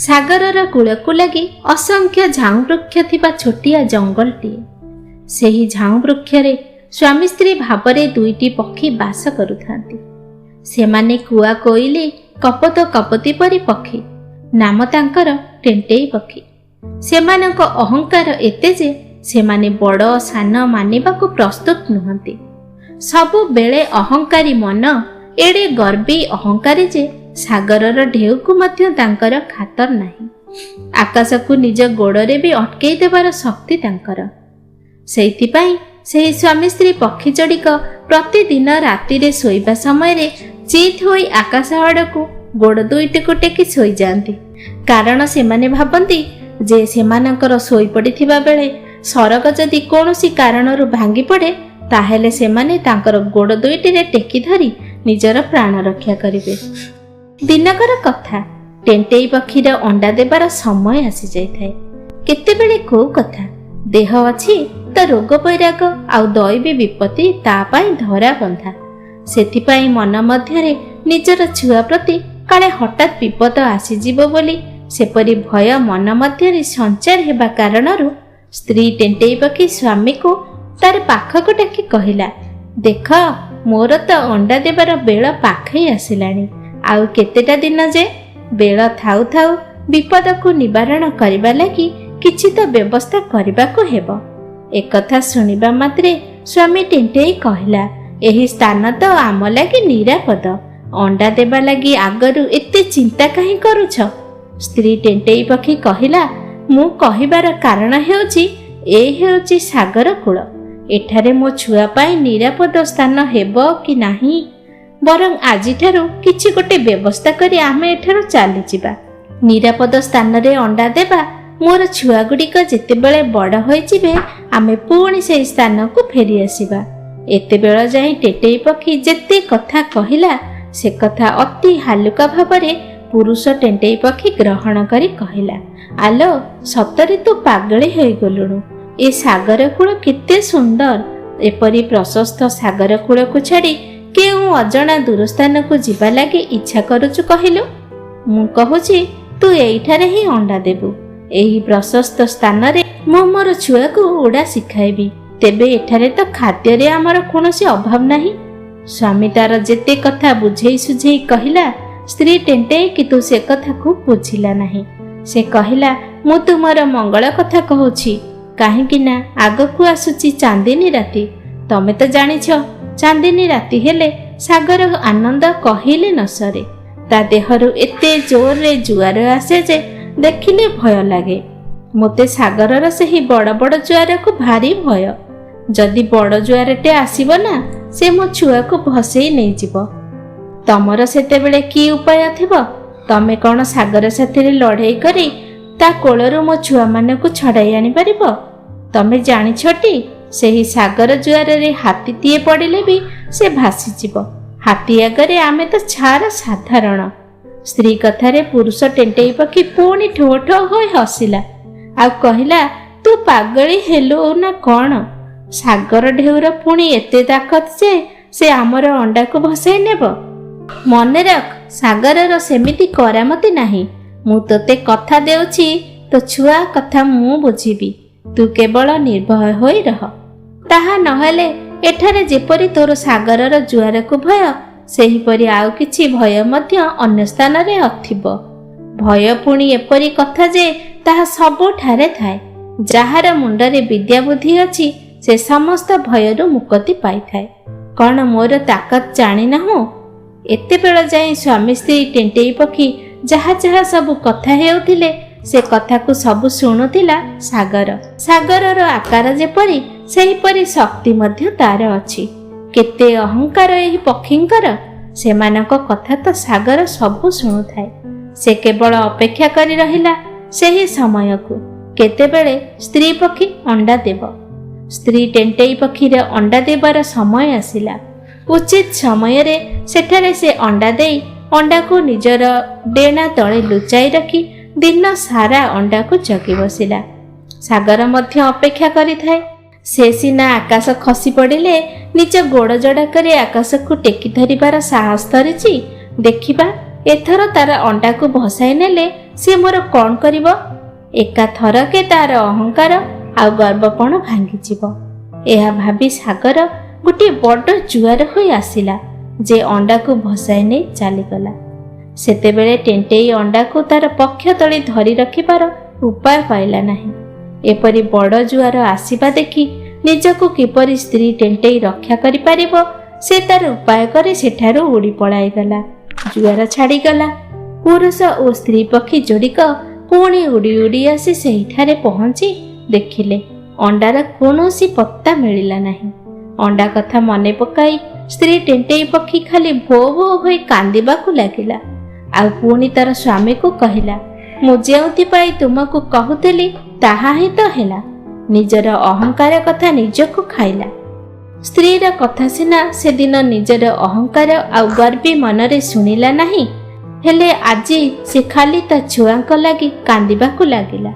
ସାଗରର କୂଳକୁ ଲାଗି ଅସଂଖ୍ୟ ଝାଉଁ ବୃକ୍ଷ ଥିବା ଛୋଟିଆ ଜଙ୍ଗଲଟିଏ। ସେହି ଝାଉଁ ବୃକ୍ଷରେ ସ୍ୱାମୀ ସ୍ତ୍ରୀ ଭାବରେ ଦୁଇଟି ପକ୍ଷୀ ବାସ କରୁଥାନ୍ତି। ସେମାନେ କୁଆ କୋଇଲି କପୋତ କପୋତୀ ପରି ପକ୍ଷୀ। ନାମ ତାଙ୍କର ଟେଣ୍ଟେଇ ପକ୍ଷୀ। ସେମାନଙ୍କ ଅହଙ୍କାର ଏତେ ଯେ ସେମାନେ ବଡ଼ ସାନ ମାନିବାକୁ ପ୍ରସ୍ତୁତ ନୁହନ୍ତି। ସବୁବେଳେ ଅହଙ୍କାରୀ ମନ ଏଡ଼େ ଗର୍ବୀ ଅହଙ୍କାରୀ ଯେ ସାଗରର ଢେଉକୁ ମଧ୍ୟ ତାଙ୍କର ଖାତର ନାହିଁ। ଆକାଶକୁ ନିଜ ଗୋଡ଼ରେ ବି ଅଟକେଇ ଦେବାର ଶକ୍ତି ତାଙ୍କର। ସେଇଥିପାଇଁ ସେହି ସ୍ୱାମୀ ସ୍ତ୍ରୀ ପକ୍ଷୀ ଯୋଡ଼ିକ ପ୍ରତିଦିନ ରାତିରେ ଶୋଇବା ସମୟରେ ଚିତ୍ ହୋଇ ଆକାଶ ଆଡ଼କୁ ଗୋଡ଼ ଦୁଇଟିକୁ ଟେକି ଶୋଇଯାଆନ୍ତି। କାରଣ ସେମାନେ ଭାବନ୍ତି ଯେ ସେମାନଙ୍କର ଶୋଇପଡ଼ିଥିବା ବେଳେ ସରଗ ଯଦି କୌଣସି କାରଣରୁ ଭାଙ୍ଗି ପଡ଼େ ତାହେଲେ ସେମାନେ ତାଙ୍କର ଗୋଡ଼ ଦୁଇଟିରେ ଟେକି ଧରି ନିଜର ପ୍ରାଣ ରକ୍ଷା କରିବେ। ଦିନକର କଥା, ଟେଣ୍ଟେଇ ପକ୍ଷୀର ଅଣ୍ଡା ଦେବାର ସମୟ ଆସିଯାଇଥାଏ। କେତେବେଳେ କୋଉ କଥା, ଦେହ ଅଛି ତ ରୋଗ ବୈରାଗ ଆଉ ଦୈବୀ ବିପତ୍ତି ତା ପାଇଁ ଧରା ବନ୍ଧା। ସେଥିପାଇଁ ମନ ମଧ୍ୟରେ ନିଜର ଛୁଆ ପ୍ରତି କାଳେ ହଠାତ୍ ବିପଦ ଆସିଯିବ ବୋଲି ସେପରି ଭୟ ମନ ମଧ୍ୟରେ ସଞ୍ଚାର ହେବା କାରଣରୁ ସ୍ତ୍ରୀ ଟେଣ୍ଟେଇ ପକ୍ଷୀ ସ୍ୱାମୀକୁ ତାର ପାଖକୁ ଡାକି କହିଲା, ଦେଖ ମୋର ତ ଅଣ୍ଡା ଦେବାର ବେଳ ପାଖେଇ ଆସିଲାଣି। ଆଉ କେତେଟା ଦିନ ଯେ? ବେଳ ଥାଉ ଥାଉ ବିପଦକୁ ନିବାରଣ କରିବା ଲାଗି କିଛି ତ ବ୍ୟବସ୍ଥା କରିବାକୁ ହେବ। ଏକଥା ଶୁଣିବା ମାତ୍ରେ ସ୍ୱାମୀ ଟେଣ୍ଟେଇ କହିଲା, ଏହି ସ୍ଥାନ ତ ଆମ ଲାଗି ନିରାପଦ। ଅଣ୍ଡା ଦେବା ଲାଗି ଆଗରୁ ଏତେ ଚିନ୍ତା କାହିଁ କରୁଛ? ସ୍ତ୍ରୀ ଟେଣ୍ଟେଇ ପକ୍ଷୀ କହିଲା, ମୁଁ କହିବାର କାରଣ ହେଉଛି ଏ ହେଉଛି ସାଗର କୂଳ। ଏଠାରେ ମୋ ଛୁଆ ପାଇଁ ନିରାପଦ ସ୍ଥାନ ହେବ କି ନାହିଁ, ବରଂ ଆଜିଠାରୁ କିଛି ଗୋଟେ ବ୍ୟବସ୍ଥା କରି ଆମେ ଏଠାରୁ ଚାଲିଯିବା। ନିରାପଦ ସ୍ଥାନରେ ଅଣ୍ଡା ଦେବା। ମୋର ଛୁଆଗୁଡ଼ିକ ଯେତେବେଳେ ବଡ଼ ହୋଇଯିବେ ଆମେ ପୁଣି ସେହି ସ୍ଥାନକୁ ଫେରି ଆସିବା। ଏତେବେଳ ଯାଇ ଟେଣ୍ଟେଇ ପକ୍ଷୀ ଯେତେ କଥା କହିଲା ସେ କଥା ଅତି ହାଲୁକା ଭାବରେ ପୁରୁଷ ଟେଣ୍ଟେଇ ପକ୍ଷୀ ଗ୍ରହଣ କରି କହିଲା, ଆଲୋ ସତରେ ତୁ ପାଗଳି ହୋଇଗଲୁଣୁ। ଏ ସାଗର କୂଳ କେତେ ସୁନ୍ଦର। ଏପରି ପ୍ରଶସ୍ତ ସାଗର କୂଳକୁ ଛାଡ଼ି କେଉଁ ଅଜଣା ଦୂରସ୍ଥାନକୁ ଯିବା ଲାଗି ଇଚ୍ଛା କରୁଛୁ କହିଲୁ? ମୁଁ କହୁଛି ତୁ ଏଇଠାରେ ହିଁ ଅଣ୍ଡା ଦେବୁ। ଏହି ପ୍ରଶସ୍ତ ସ୍ଥାନରେ ମୁଁ ମୋର ଛୁଆକୁ ଉଡ଼ା ଶିଖାଇବି। ତେବେ ଏଠାରେ ତ ଖାଦ୍ୟରେ ଆମର କୌଣସି ଅଭାବ ନାହିଁ। ସ୍ୱାମୀ ତାର ଯେତେ କଥା ବୁଝେଇ ସୁଝେଇ କହିଲା, ସ୍ତ୍ରୀ ଟେଣ୍ଟେଇ କିନ୍ତୁ ସେ କଥାକୁ ବୁଝିଲା ନାହିଁ। ସେ କହିଲା, ମୁଁ ତୁମର ମଙ୍ଗଳ କଥା କହୁଛି। କାହିଁକି ନା ଆଗକୁ ଆସୁଛି ଚାନ୍ଦିନୀ ରାତି। ତମେ ତ ଜାଣିଛ ଚାନ୍ଦିନୀ ରାତି ହେଲେ ସାଗର ଆନନ୍ଦ କହିଲେ ନ ସରେ। ତା ଦେହରୁ ଏତେ ଜୋରରେ ଜୁଆର ଆସେ ଯେ ଦେଖିଲେ ଭୟ ଲାଗେ। ମୋତେ ସାଗରର ସେହି ବଡ଼ ବଡ଼ ଜୁଆରକୁ ଭାରି ଭୟ। ଯଦି ବଡ଼ ଜୁଆରଟେ ଆସିବ ନା, ସେ ମୋ ଛୁଆକୁ ଭସେଇ ନେଇଯିବ। ତମର ସେତେବେଳେ କି ଉପାୟ ଥିବ? ତମେ କ'ଣ ସାଗର ସାଥିରେ ଲଢ଼େଇ କରି ତା କୋଳରୁ ମୋ ଛୁଆମାନଙ୍କୁ ଛଡ଼ାଇ ଆଣିପାରିବ? ତମେ ଜାଣିଛଟି ସେହି ସାଗର ଜୁଆରରେ ହାତୀଟିଏ ପଡ଼ିଲେ ବି ସେ ଭାସିଯିବ। ହାତୀ ଆଗରେ ଆମେ ତ ଛାର ସାଧାରଣ। ସ୍ତ୍ରୀ କଥାରେ ପୁରୁଷ ଟେଣ୍ଟେଇ ପକ୍ଷୀ ପୁଣି ଠୋ ଠୋ ହୋଇ ହସିଲା ଆଉ କହିଲା, ତୁ ପାଗଳି ହେଲୁ ନା କ'ଣ? ସାଗର ଢେଉର ପୁଣି ଏତେ ତାକତ ଯେ ସେ ଆମର ଅଣ୍ଡାକୁ ଭସାଇ ନେବ? ମନେ ରଖ, ସାଗରର ସେମିତି କରାମତି ନାହିଁ। ମୁଁ ତୋତେ କଥା ଦେଉଛି, ତୋ ଛୁଆ କଥା ମୁଁ ବୁଝିବି। ତୁ କେବଳ ନିର୍ଭୟ ହୋଇ ରହ। ତାହା ନହେଲେ ଏଠାରେ ଯେପରି ତୋର ସାଗରର ଜୁଆରକୁ ଭୟ, ସେହିପରି ଆଉ କିଛି ଭୟ ମଧ୍ୟ ଅନ୍ୟ ସ୍ଥାନରେ ଥିବ। ଭୟ ପୁଣି ଏପରି କଥା ଯେ ତାହା ସବୁଠାରେ ଥାଏ। ଯାହାର ମୁଣ୍ଡରେ ବିଦ୍ୟା ବୁଦ୍ଧି ଅଛି ସେ ସମସ୍ତ ଭୟରୁ ମୁକ୍ତି ପାଇଥାଏ। କ'ଣ ମୋର ତାକତ ଜାଣିନାହୁଁ? ଏତେବେଳ ଯାଇ ସ୍ୱାମୀ ସ୍ତ୍ରୀ ଟେଣ୍ଟେଇ ପକ୍ଷୀ ଯାହା ଯାହା ସବୁ କଥା ହେଉଥିଲେ ସେ କଥାକୁ ସବୁ ଶୁଣୁଥିଲା ସାଗର। ସାଗରର ଆକାର ଯେପରି ସେହିପରି ଶକ୍ତି ମଧ୍ୟ ତାର ଅଛି। କେତେ ଅହଙ୍କାର ଏହି ପକ୍ଷୀଙ୍କର! ସେମାନଙ୍କ କଥା ତ ସାଗର ସବୁ ଶୁଣୁଥାଏ। ସେ କେବଳ ଅପେକ୍ଷା କରି ରହିଲା ସେହି ସମୟକୁ, କେତେବେଳେ ସ୍ତ୍ରୀ ପକ୍ଷୀ ଅଣ୍ଡା ଦେବ। ସ୍ତ୍ରୀ ଟେଣ୍ଟେଇ ପକ୍ଷୀର ଅଣ୍ଡା ଦେବାର ସମୟ ଆସିଲା। ଉଚିତ ସମୟରେ ସେଠାରେ ସେ ଅଣ୍ଡା ଦେଇ ଅଣ୍ଡାକୁ ନିଜର ଡେଣା ତଳେ ଲୁଚାଇ ରଖି ଦିନ ସାରା ଅଣ୍ଡାକୁ ଜଗି ବସିଲା। ସାଗର ମଧ୍ୟ ଅପେକ୍ଷା କରିଥାଏ। ସେ ସିନା ଆକାଶ ଖସି ପଡ଼ିଲେ ନିଜ ଗୋଡ଼ ଯୋଡ଼ାକରେ ଆକାଶକୁ ଟେକି ଧରିବାର ସାହସ ଧରିଛି। ଦେଖିବା ଏଥର ତାର ଅଣ୍ଡାକୁ ଭସାଇ ନେଲେ ସେ ମୋର କ'ଣ କରିବ? ଏକା ଥରକେ ତାର ଅହଙ୍କାର ଆଉ ଗର୍ବପଣ ଭାଙ୍ଗିଯିବ। ଏହା ଭାବି ସାଗର ଗୋଟିଏ ବଡ଼ ଜୁଆର ହୋଇ ଆସିଲା ଯେ ଅଣ୍ଡାକୁ ଭସାଇ ନେଇ ଚାଲିଗଲା। ସେତେବେଳେ ଟେଣ୍ଟେଇ ଅଣ୍ଡାକୁ ତାର ପକ୍ଷ ତଳେ ଧରି ରଖିବାର ଉପାୟ ପାଇଲା ନାହିଁ। ଏପରି ବଡ଼ ଜୁଆର ଆସିବା ଦେଖି ନିଜକୁ କିପରି ସ୍ତ୍ରୀ ଟେଣ୍ଟେଇ ରକ୍ଷା କରିପାରିବ ସେ ତାର ଉପାୟ କରି ସେଠାରୁ ଉଡ଼ି ପଳାଇଗଲା। ଜୁଆର ଛାଡ଼ିଗଲା। ପୁରୁଷ ଓ ସ୍ତ୍ରୀ ପକ୍ଷୀ ଯୋଡ଼ିକ ପୁଣି ଉଡ଼ି ଉଡ଼ି ଆସି ସେହିଠାରେ ପହଞ୍ଚି ଦେଖିଲେ ଅଣ୍ଡାର କୌଣସି ପତ୍ତା ମିଳିଲା ନାହିଁ। ଅଣ୍ଡା କଥା ମନେ ପକାଇ ସ୍ତ୍ରୀ ଟେଣ୍ଟେଇ ପକ୍ଷୀ ଖାଲି ଭୋ ଭୋ ହୋଇ କାନ୍ଦିବାକୁ ଲାଗିଲା। ଆଉ ପୁଣି ତାର ସ୍ୱାମୀକୁ କହିଲା, ମୁଁ ଯେଉଁଥିପାଇଁ ତୁମକୁ କହୁଥିଲି ତାହା ହିଁ ତ ହେଲା। ନିଜର ଅହଙ୍କାର କଥା ନିଜକୁ ଖାଇଲା। ସ୍ତ୍ରୀର କଥା ସିନା ସେଦିନ ନିଜର ଅହଙ୍କାର ଆଉ ଗର୍ବୀ ମନରେ ଶୁଣିଲା ନାହିଁ, ହେଲେ ଆଜି ସେ ଖାଲି ତା ଛୁଆଙ୍କ ଲାଗି କାନ୍ଦିବାକୁ ଲାଗିଲା।